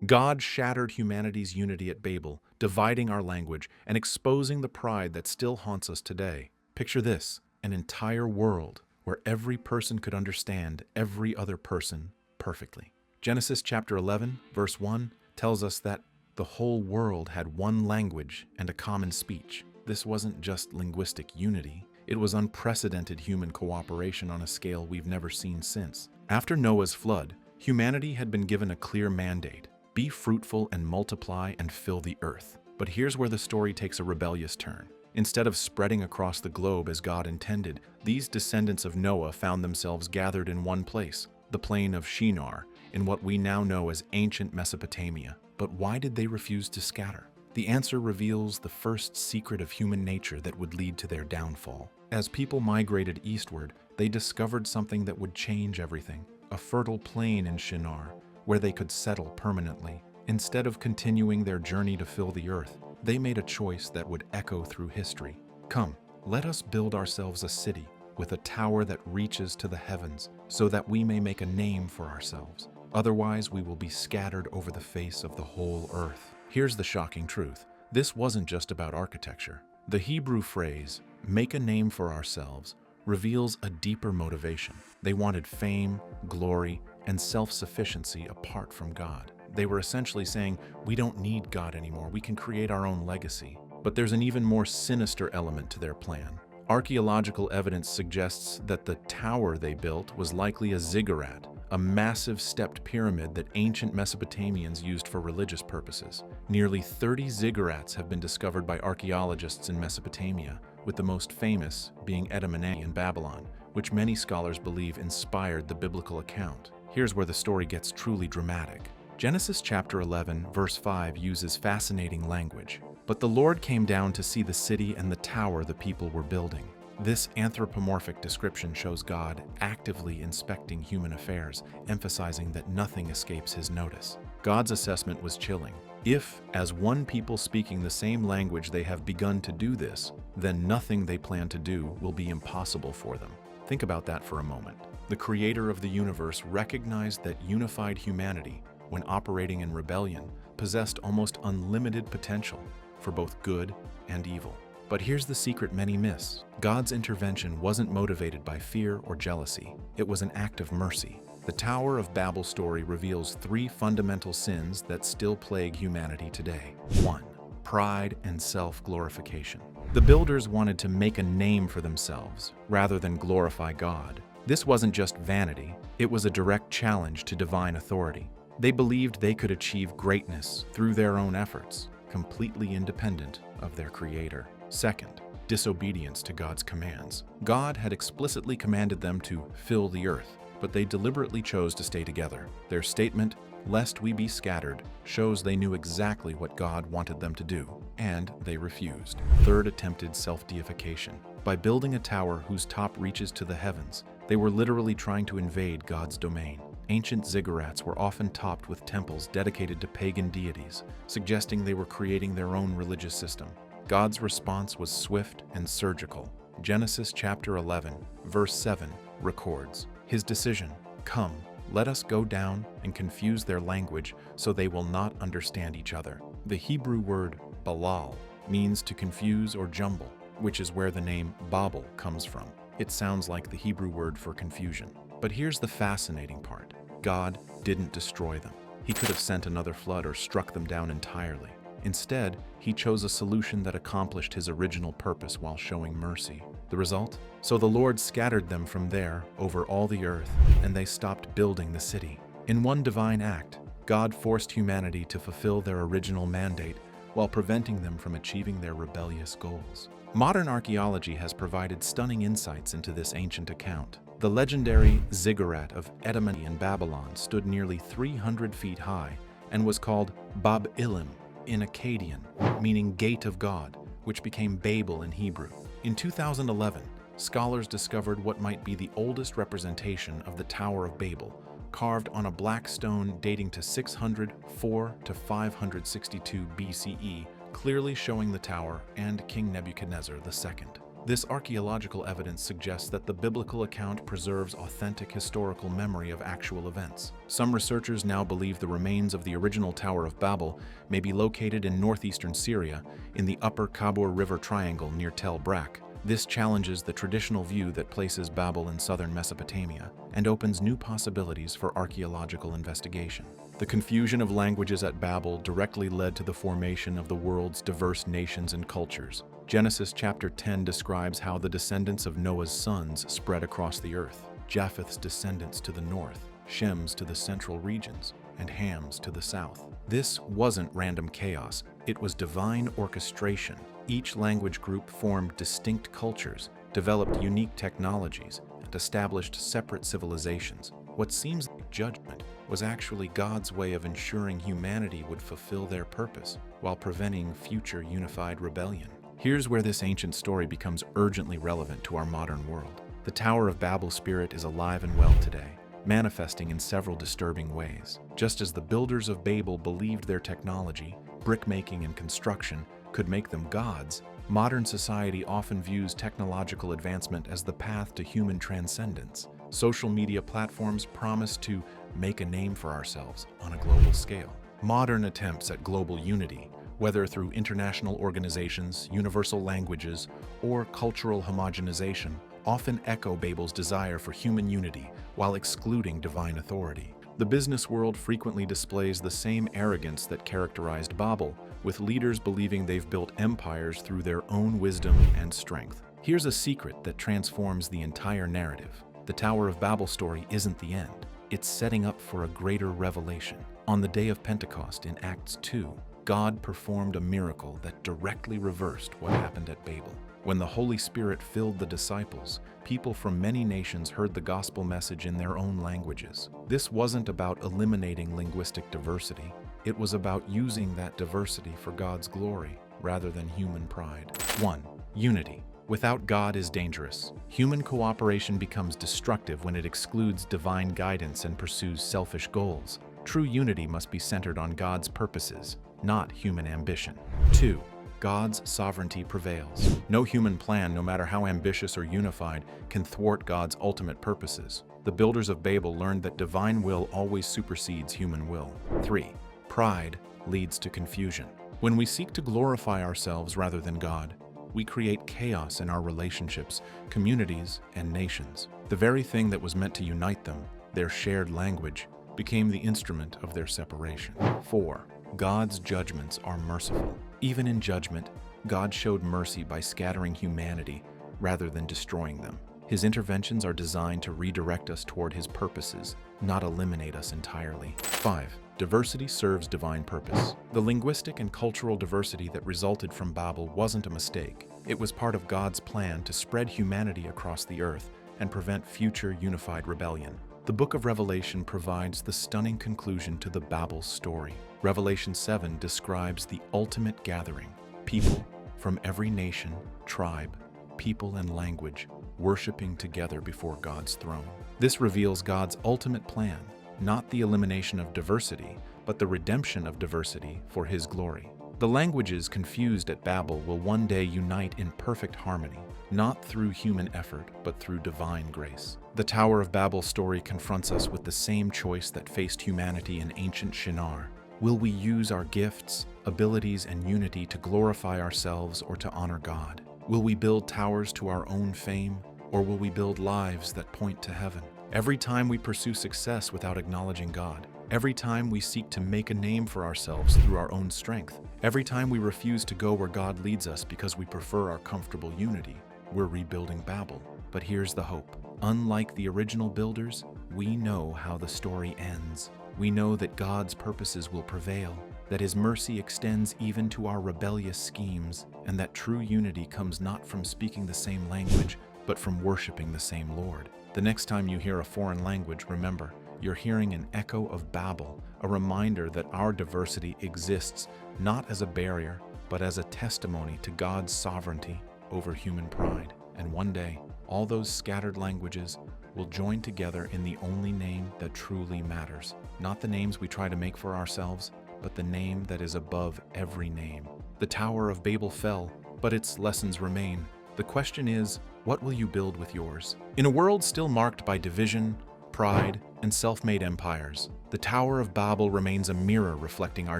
God shattered humanity's unity at Babel, dividing our language and exposing the pride that still haunts us today. Picture this, an entire world where every person could understand every other person perfectly. Genesis chapter 11, verse 1 tells us that the whole world had one language and a common speech. This wasn't just linguistic unity, it was unprecedented human cooperation on a scale we've never seen since. After Noah's flood, humanity had been given a clear mandate: be fruitful and multiply and fill the earth. But here's where the story takes a rebellious turn. Instead of spreading across the globe as God intended, these descendants of Noah found themselves gathered in one place, the plain of Shinar, in what we now know as ancient Mesopotamia. But why did they refuse to scatter? The answer reveals the first secret of human nature that would lead to their downfall. As people migrated eastward, they discovered something that would change everything: a fertile plain in Shinar, where they could settle permanently. Instead of continuing their journey to fill the earth, they made a choice that would echo through history. Come, let us build ourselves a city with a tower that reaches to the heavens, so that we may make a name for ourselves. Otherwise, we will be scattered over the face of the whole earth. Here's the shocking truth. This wasn't just about architecture. The Hebrew phrase, "make a name for ourselves," reveals a deeper motivation. They wanted fame, glory, and self-sufficiency apart from God. They were essentially saying, we don't need God anymore, we can create our own legacy. But there's an even more sinister element to their plan. Archaeological evidence suggests that the tower they built was likely a ziggurat, a massive stepped pyramid that ancient Mesopotamians used for religious purposes. Nearly 30 ziggurats have been discovered by archaeologists in Mesopotamia, with the most famous being Edom-Ene in Babylon, which many scholars believe inspired the biblical account. Here's where the story gets truly dramatic. Genesis chapter 11, verse 5 uses fascinating language. But the Lord came down to see the city and the tower the people were building. This anthropomorphic description shows God actively inspecting human affairs, emphasizing that nothing escapes his notice. God's assessment was chilling. If, as one people speaking the same language, they have begun to do this, then nothing they plan to do will be impossible for them. Think about that for a moment. The creator of the universe recognized that unified humanity, when operating in rebellion, possessed almost unlimited potential for both good and evil. But here's the secret many miss. God's intervention wasn't motivated by fear or jealousy. It was an act of mercy. The Tower of Babel story reveals three fundamental sins that still plague humanity today. 1. Pride and self-glorification. The builders wanted to make a name for themselves rather than glorify God. This wasn't just vanity, it was a direct challenge to divine authority. They believed they could achieve greatness through their own efforts, completely independent of their creator. 2nd, disobedience to God's commands. God had explicitly commanded them to fill the earth, but they deliberately chose to stay together. Their statement, "Lest we be scattered," shows they knew exactly what God wanted them to do, and they refused. 3rd, attempted self-deification. By building a tower whose top reaches to the heavens, they were literally trying to invade God's domain. Ancient ziggurats were often topped with temples dedicated to pagan deities, suggesting they were creating their own religious system. God's response was swift and surgical. Genesis chapter 11, verse 7 records his decision: "Come, let us go down and confuse their language so they will not understand each other." The Hebrew word balal means to confuse or jumble, which is where the name Babel comes from. It sounds like the Hebrew word for confusion. But here's the fascinating part. God didn't destroy them. He could have sent another flood or struck them down entirely. Instead, he chose a solution that accomplished his original purpose while showing mercy. The result? So the Lord scattered them from there over all the earth, and they stopped building the city. In one divine act, God forced humanity to fulfill their original mandate while preventing them from achieving their rebellious goals. Modern archaeology has provided stunning insights into this ancient account. The legendary ziggurat of Edom-Ene in Babylon stood nearly 300 feet high and was called Bab Ilim in Akkadian, meaning Gate of God, which became Babel in Hebrew. In 2011, scholars discovered what might be the oldest representation of the Tower of Babel, carved on a black stone dating to 604 to 562 BCE, clearly showing the tower and King Nebuchadnezzar II. This archaeological evidence suggests that the biblical account preserves authentic historical memory of actual events. Some researchers now believe the remains of the original Tower of Babel may be located in northeastern Syria, in the upper Kabur River Triangle near Tel Brak. This challenges the traditional view that places Babel in southern Mesopotamia and opens new possibilities for archaeological investigation. The confusion of languages at Babel directly led to the formation of the world's diverse nations and cultures. Genesis chapter 10 describes how the descendants of Noah's sons spread across the earth. Japheth's descendants to the north, Shem's to the central regions, and Ham's to the south. This wasn't random chaos, it was divine orchestration. Each language group formed distinct cultures, developed unique technologies, and established separate civilizations. What seems like judgment was actually God's way of ensuring humanity would fulfill their purpose while preventing future unified rebellion. Here's where this ancient story becomes urgently relevant to our modern world. The Tower of Babel spirit is alive and well today, manifesting in several disturbing ways. Just as the builders of Babel believed their technology, brickmaking and construction could make them gods, modern society often views technological advancement as the path to human transcendence. Social media platforms promise to make a name for ourselves on a global scale. Modern attempts at global unity, whether through international organizations, universal languages, or cultural homogenization, often echo Babel's desire for human unity while excluding divine authority. The business world frequently displays the same arrogance that characterized Babel, with leaders believing they've built empires through their own wisdom and strength. Here's a secret that transforms the entire narrative. The Tower of Babel story isn't the end. It's setting up for a greater revelation. On the day of Pentecost in Acts 2, God performed a miracle that directly reversed what happened at Babel. When the Holy Spirit filled the disciples, people from many nations heard the gospel message in their own languages. This wasn't about eliminating linguistic diversity. It was about using that diversity for God's glory rather than human pride. 1. Unity. Without God is dangerous. Human cooperation becomes destructive when it excludes divine guidance and pursues selfish goals. True unity must be centered on God's purposes, not human ambition. 2. God's sovereignty prevails. No human plan, no matter how ambitious or unified, can thwart God's ultimate purposes. The builders of Babel learned that divine will always supersedes human will. 3. Pride leads to confusion. When we seek to glorify ourselves rather than God, we create chaos in our relationships, communities, and nations. The very thing that was meant to unite them, their shared language, became the instrument of their separation. 4. God's judgments are merciful. Even in judgment, God showed mercy by scattering humanity rather than destroying them. His interventions are designed to redirect us toward His purposes, not eliminate us entirely. 5. Diversity serves divine purpose. The linguistic and cultural diversity that resulted from Babel wasn't a mistake. It was part of God's plan to spread humanity across the earth and prevent future unified rebellion. The book of Revelation provides the stunning conclusion to the Babel story. Revelation 7 describes the ultimate gathering, people from every nation, tribe, people, and language worshiping together before God's throne. This reveals God's ultimate plan, not the elimination of diversity, but the redemption of diversity for His glory. The languages confused at Babel will one day unite in perfect harmony, not through human effort, but through divine grace. The Tower of Babel story confronts us with the same choice that faced humanity in ancient Shinar. Will we use our gifts, abilities, and unity to glorify ourselves or to honor God? Will we build towers to our own fame, or will we build lives that point to heaven? Every time we pursue success without acknowledging God, every time we seek to make a name for ourselves through our own strength, every time we refuse to go where God leads us because we prefer our comfortable unity, we're rebuilding Babel. But here's the hope. Unlike the original builders, we know how the story ends. We know that God's purposes will prevail, that His mercy extends even to our rebellious schemes, and that true unity comes not from speaking the same language, but from worshiping the same Lord. The next time you hear a foreign language, remember, you're hearing an echo of Babel, a reminder that our diversity exists not as a barrier, but as a testimony to God's sovereignty over human pride. And one day, all those scattered languages will join together in the only name that truly matters. Not the names we try to make for ourselves, but the name that is above every name. The Tower of Babel fell, but its lessons remain. The question is, what will you build with yours? In a world still marked by division, pride, and self-made empires, the Tower of Babel remains a mirror reflecting our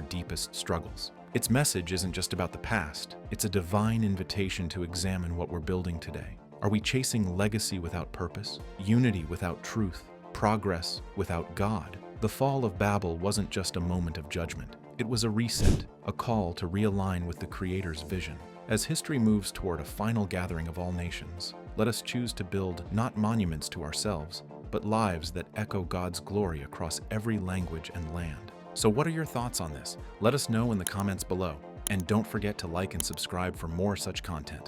deepest struggles. Its message isn't just about the past, it's a divine invitation to examine what we're building today. Are we chasing legacy without purpose, unity without truth, progress without God? The fall of Babel wasn't just a moment of judgment. It was a reset, a call to realign with the Creator's vision. As history moves toward a final gathering of all nations, let us choose to build not monuments to ourselves, but lives that echo God's glory across every language and land. So what are your thoughts on this? Let us know in the comments below. And don't forget to like and subscribe for more such content.